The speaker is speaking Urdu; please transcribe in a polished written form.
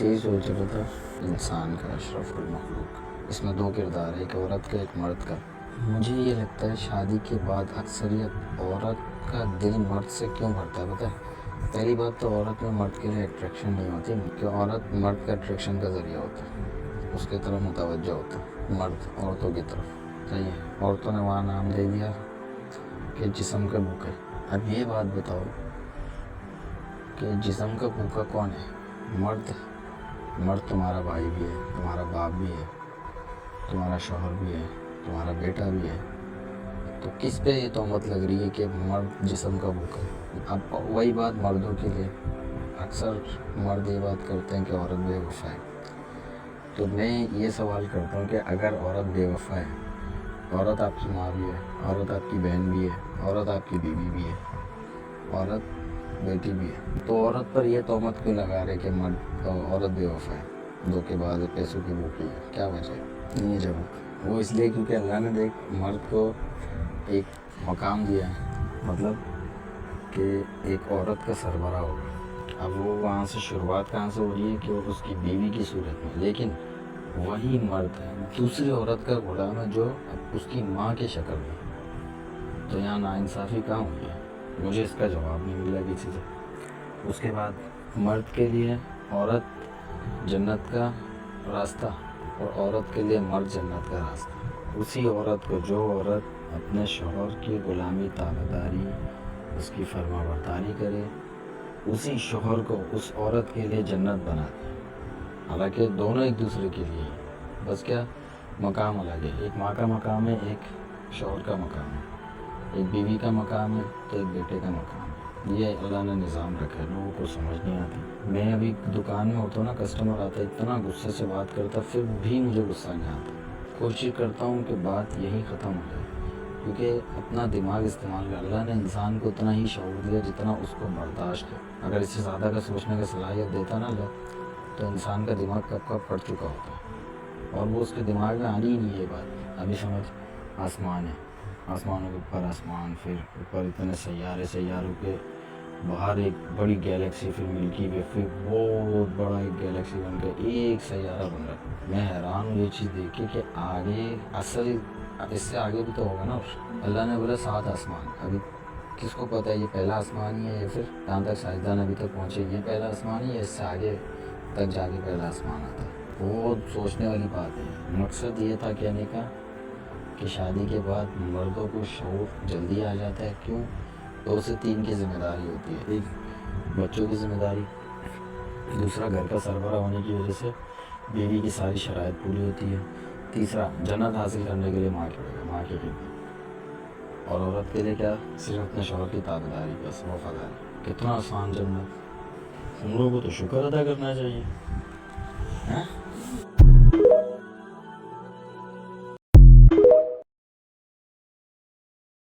یہی سوچ رہا تھا انسان کا اشرف المخلوق، اس میں دو کردار ہے، ایک عورت کا ایک مرد کا۔ مجھے یہ لگتا ہے شادی کے بعد اکثریت عورت کا دل مرد سے کیوں بھرتا ہے پتہ ہے؟ پہلی بات تو عورت میں مرد کے لیے اٹریکشن نہیں ہوتی، کہ عورت مرد کا اٹریکشن کا ذریعہ ہوتا ہے، اس کی طرف متوجہ ہوتا ہے مرد عورتوں کی طرف، صحیح ہے؟ عورتوں نے وہاں نام دے دیا کہ جسم کا بھوکا۔ اب یہ بات بتاؤ کہ جسم کا بھوکا کون ہے؟ مرد ہے۔ مرد تمہارا بھائی بھی ہے، تمہارا باپ بھی ہے، تمہارا شوہر بھی ہے، تمہارا بیٹا بھی ہے، تو کس پہ یہ تہمت لگ رہی ہے کہ مرد جسم کا بھوکا ہے؟ اب وہی بات مردوں کے لیے، اکثر مرد یہ بات کرتے ہیں کہ عورت بے وفا ہے، تو میں یہ سوال کرتا ہوں کہ اگر عورت بے وفا ہے، عورت آپ کی ماں بھی ہے، عورت آپ کی بہن بھی ہے، عورت آپ کی بیوی بھی ہے، عورت بیٹی بھی ہے، تو عورت پر یہ تہمت کیوں لگا رہے کہ مرد عورت بے وفا ہے، دھوکے باز ہے، پیسوں کی بھوکی ہے؟ کیا وجہ ہے؟ یہ جواب وہ اس لیے کیونکہ اللہ نے دیکھ مرد کو ایک مقام دیا ہے، مطلب کہ ایک عورت کا سربراہ ہوگا۔ اب وہ وہاں سے شروعات کہاں سے ہو رہی ہے کہ وہ اس کی بیوی کی صورت میں، لیکن وہی مرد ہے دوسری عورت کا غلام ہے جو اس کی ماں کے شکل میں، تو یہاں ناانصافی کہاں ہوئی ہے؟ مجھے اس کا جواب نہیں ملا کسی سے۔ اس کے بعد مرد کے لیے عورت جنت کا راستہ اور عورت کے لیے مرد جنت کا راستہ، اسی عورت کو، جو عورت اپنے شوہر کی غلامی، تابعداری، اس کی فرما برداری کرے، اسی شوہر کو اس عورت کے لیے جنت بنا دے۔ حالانکہ دونوں ایک دوسرے کے لیے ہیں، بس کیا مقام الگ ہے، ایک ماں کا مقام ہے، ایک شوہر کا مقام ہے، ایک بیوی کا مقام ہے تو ایک بیٹے کا مقام ہے۔ یہ اللہ نے نظام رکھا ہے، لوگوں کو سمجھ نہیں آتی۔ میں ابھی دکان میں ہوتا ہوں نا، کسٹمر آتا ہے، اتنا غصے سے بات کرتا، پھر بھی مجھے غصہ نہیں آتا، کوشش کرتا ہوں کہ بات یہی ختم ہو جائے، کیونکہ اپنا دماغ استعمال کر، اللہ نے انسان کو اتنا ہی شعور دیا جتنا اس کو برداشت ہے، اگر اس سے زیادہ کا سوچنے کا صلاحیت دیتا نا اللہ، تو انسان کا دماغ کب کا پھٹ چکا ہوتا ہے، اور وہ اس کے دماغ میں آنی ہی نہیں ہے یہ بات۔ ابھی سمجھ، آسمان ہے، آسمانوں کے اوپر آسمان، پھر اوپر اتنے سیارے، سیاروں کے باہر ایک بڑی گیلیکسی، پھر ملکی وے، پھر بہت بڑا ایک گیلیکسی بن کے ایک سیارہ بن رہا ہے۔ میں حیران ہوں یہ چیز دیکھ کے کہ آگے اصل اس سے آگے بھی تو ہوگا نا۔ اللہ نے بولا 7 آسمان، ابھی کس کو پتہ ہے یہ پہلا آسمان ہی ہے یا پھر جہاں تک سائنسدان ابھی تک پہنچے یہ پہلا آسمان ہی ہے، اس سے آگے تک جا کے پہلا آسمان آتا ہے۔ بہت سوچنے والی بات ہے۔ مقصد یہ تھا کہنے کا کہ شادی کے بعد مردوں کو شعور جلدی آ جاتا ہے، کیوں؟ 2 سے 3 کی ذمہ داری ہوتی ہے، ایک بچوں کی ذمہ داری، دوسرا گھر کا سربراہ ہونے کی وجہ سے بیوی کی ساری شرائط پوری ہوتی ہے، تیسرا جنت حاصل کرنے کے لیے ماں کی خدمت، اور عورت کے لیے کیا؟ صرف اپنے شوہر کی تابعداری، بس وفاداری۔ کتنا آسان جنت! ہم لوگوں کو تو شکر ادا کرنا چاہیے۔